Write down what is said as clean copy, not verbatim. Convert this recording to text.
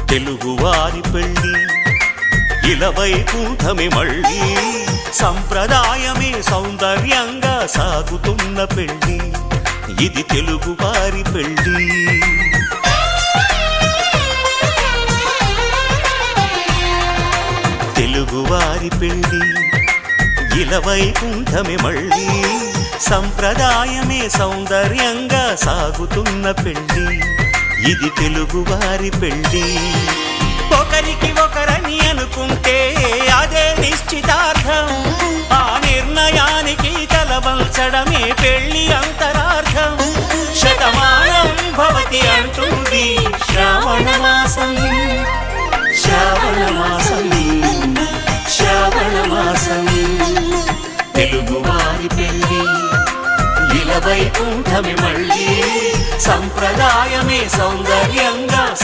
తెలుగువారి పెళ్ళి ఇలవైకుంఠమే మళ్ళీ సంప్రదాయమే సౌందర్యంగా సాగుతున్న పెళ్ళి ఇది తెలుగువారి పెళ్ళి. తెలుగువారి పెళ్ళి ఇలవైకుంఠమే మళ్ళీ సంప్రదాయమే సౌందర్యంగా సాగుతున్న పెళ్ళి ఇది తెలుగువారి పెళ్ళి. ఒకరికి ఒకరని అనుకుంటే అదే నిశ్చితార్థం, ఆ నిర్ణయానికి తలవంచడమే పెళ్ళి అంతరార్థం. శతమానం భవతి అంటుంది శ్రావణ మాసం, శ్రావణ మాసం, శ్రావణ మాసం. తెలుగువారి పెళ్ళి ఇలవైకుంఠమే మళ్ళీ సంప్రదాయమే సౌందర్యంగా